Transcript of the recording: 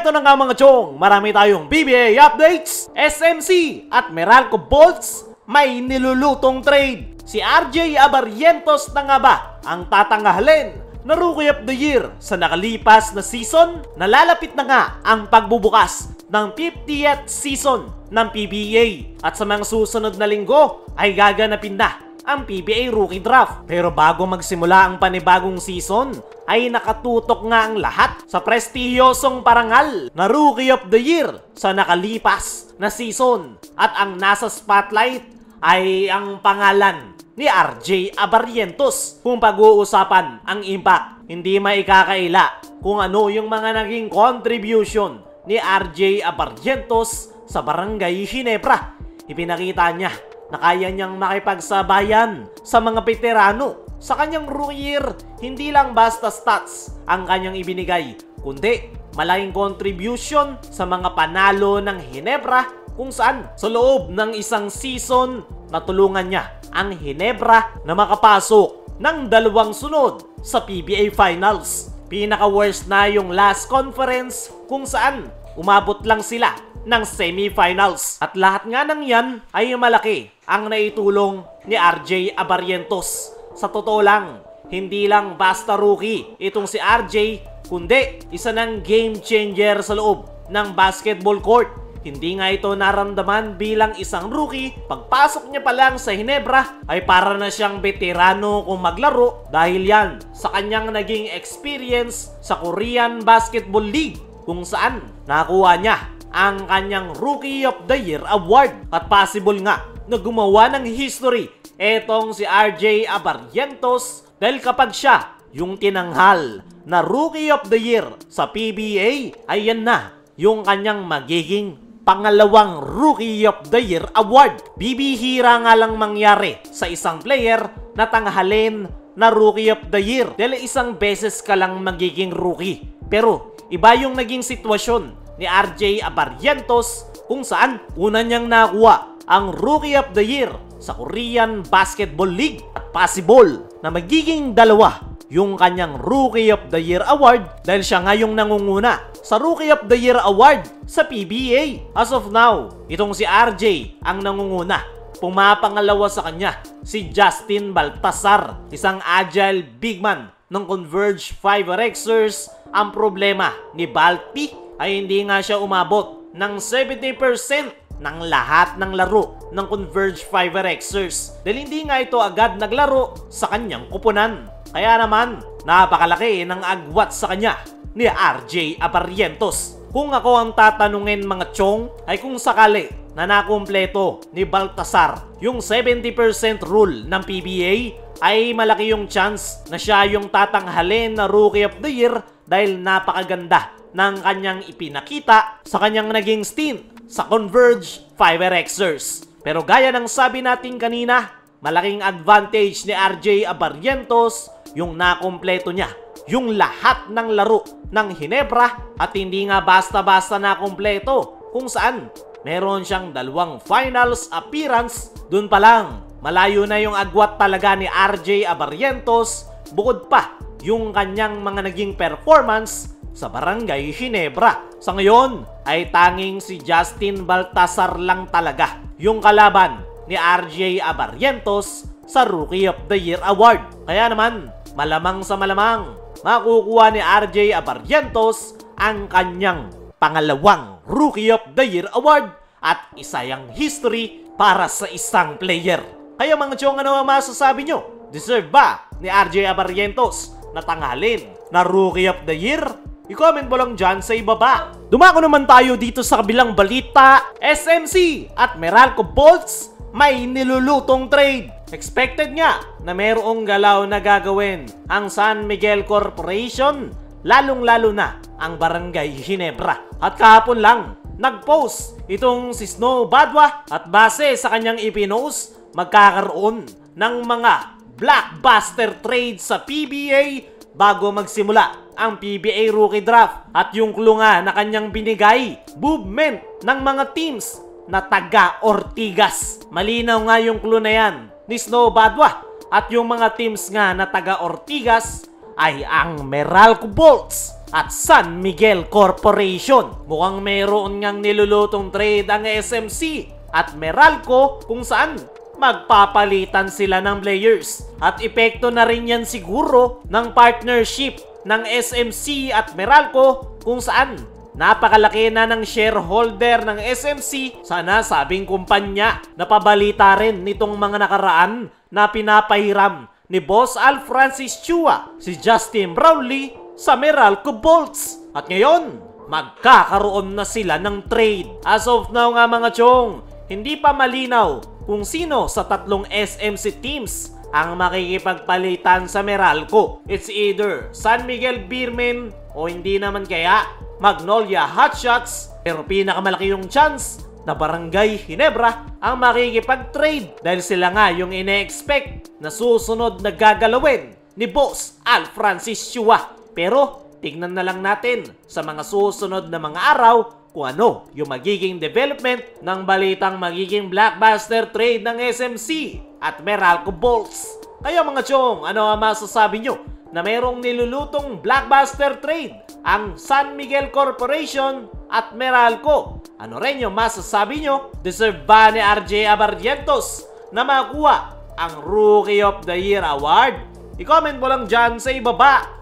Eto na nga mga chong, marami tayong PBA updates, SMC at Meralco Bolts. May nilulutong trade. Si RJ Abarrientos na nga ba ang tatanghalin na Rookie of the Year sa nakalipas na season? Nalalapit na nga ang pagbubukas ng 50th season ng PBA at sa mga susunod na linggo ay gaganapin na ang PBA Rookie Draft. Pero bago magsimula ang panibagong season ay nakatutok nga ang lahat sa prestihiyosong parangal na Rookie of the Year sa nakalipas na season. At ang nasa spotlight ay ang pangalan ni RJ Abarrientos. Kung pag-uusapan ang impact, hindi maikakaila kung ano yung mga naging contribution ni RJ Abarrientos sa Barangay Ginebra. Ipinakita niya na kaya niyang makipagsabayan sa mga veterano. Sa kanyang rookie year, hindi lang basta stats ang kanyang ibinigay, kundi malaking contribution sa mga panalo ng Ginebra, kung saan sa loob ng isang season natulungan niya ang Ginebra na makapasok ng 2 sunod sa PBA Finals. Pinaka-worst na yung last conference kung saan umabot lang sila ng semifinals. At lahat nga ng yan ay malaki ang naitulong ni RJ Abarrientos. Sa totoo lang, hindi lang basta rookie itong si RJ, kundi isa ng game changer sa loob ng basketball court. Hindi nga ito naramdaman bilang isang rookie. Pagpasok niya pa lang sa Ginebra ay para na siyang veterano kung maglaro dahil yan sa kanyang naging experience sa Korean Basketball League, kung saan nakuha niya ang kanyang Rookie of the Year award. At possible nga na gumawa ng history etong si RJ Abarrientos dahil kapag siya yung tinanghal na Rookie of the Year sa PBA, ay yan na yung kanyang magiging pangalawang Rookie of the Year award. Bibihira nga lang mangyari sa isang player na tanghalin na Rookie of the Year dahil isang beses ka lang magiging rookie. Pero iba yung naging sitwasyon ni RJ Abarrientos kung saan una niyang nakuha ang Rookie of the Year sa Korean Basketball League at possible na magiging dalawa yung kanyang Rookie of the Year award dahil siya nga yung nangunguna sa Rookie of the Year award sa PBA. As of now, itong si RJ ang nangunguna. Pumapangalawa sa kanya si Justin Baltasar, isang agile big man ng Converge 5Rxers. Ang problema ni Balti ay hindi nga siya umabot ng 70% ng lahat ng laro ng Converge 5Rxers dahil hindi nga ito agad naglaro sa kanyang kupunan. Kaya naman, napakalaki ng agwat sa kanya ni RJ Abarrientos. Kung ako ang tatanungin mga chong, ay kung sakali na nakumpleto ni Baltasar yung 70% rule ng PBA, ay malaki yung chance na siya yung tatanghalin na Rookie of the Year dahil napakaganda ng kanyang ipinakita sa kanyang naging stint sa Converge 5Rxers. Pero gaya ng sabi natin kanina, malaking advantage ni RJ Abarrientos yung nakumpleto niya yung lahat ng laro ng Ginebra at hindi nga basta-basta nakumpleto kung saan meron siyang 2 finals appearance. Dun pa lang, malayo na yung agwat talaga ni RJ Abarrientos bukod pa yung kanyang mga naging performance sa Barangay Ginebra. Sa ngayon ay tanging si Justin Baltasar lang talaga yung kalaban ni RJ Abarrientos sa Rookie of the Year award. Kaya naman, malamang sa malamang makukuha ni RJ Abarrientos ang kanyang pangalawang Rookie of the Year award at isa yung history para sa isang player. Kaya mga chong, ano ang masasabi nyo? Deserve ba ni RJ Abarrientos na tanghalin na Rookie of the Year? I-comment mo lang dyan sa ibaba. Dumako naman tayo dito sa kabilang balita. SMC at Meralco Bolts may nilulutong trade. Expected nga na mayroong galaw na gagawin ang San Miguel Corporation, lalong-lalo na ang Barangay Ginebra. At kahapon lang, nag-post itong si Snow Badwa at base sa kanyang ipinost, magkakaroon ng mga blockbuster trade sa PBA bago magsimula ang PBA Rookie Draft. At yung clue nga na kanyang binigay, movement ng mga teams na taga Ortigas. Malinaw nga yung clue na yan ni Snow Badwa. At yung mga teams nga na taga Ortigas ay ang Meralco Bolts at San Miguel Corporation. Mukhang mayroon ngang nilulutong trade ang SMC at Meralco kung saan magpapalitan sila ng players. At epekto na rin yan siguro ng partnership ng SMC at Meralco kung saan napakalaki na ng shareholder ng SMC sa nasabing kumpanya. Napabalita rin nitong mga nakaraan na pinapahiram ni Boss Al Francis Chua si Justin Brownlee sa Meralco Bolts. At ngayon, magkakaroon na sila ng trade. As of now nga mga chong, hindi pa malinaw kung sino sa tatlong SMC teams ang makikipagpalitan sa Meralco. It's either San Miguel Beermen o hindi naman kaya Magnolia Hotshots, pero pinakamalaki yung chance na Barangay Ginebra ang makikipag-trade dahil sila nga yung ine-expect na susunod na gagalawin ni Boss Al Francis Chua. Pero tignan na lang natin sa mga susunod na mga araw kung ano yung magiging development ng balitang magiging blockbuster trade ng SMC at Meralco Bolts. Kaya mga chong, ano ang masasabi nyo na mayroong nilulutong blockbuster trade ang San Miguel Corporation at Meralco? Ano rin yung masasabi nyo? Deserve ba ni RJ Abarrientos na makuha ang Rookie of the Year Award? I-comment mo lang dyan sa ibaba.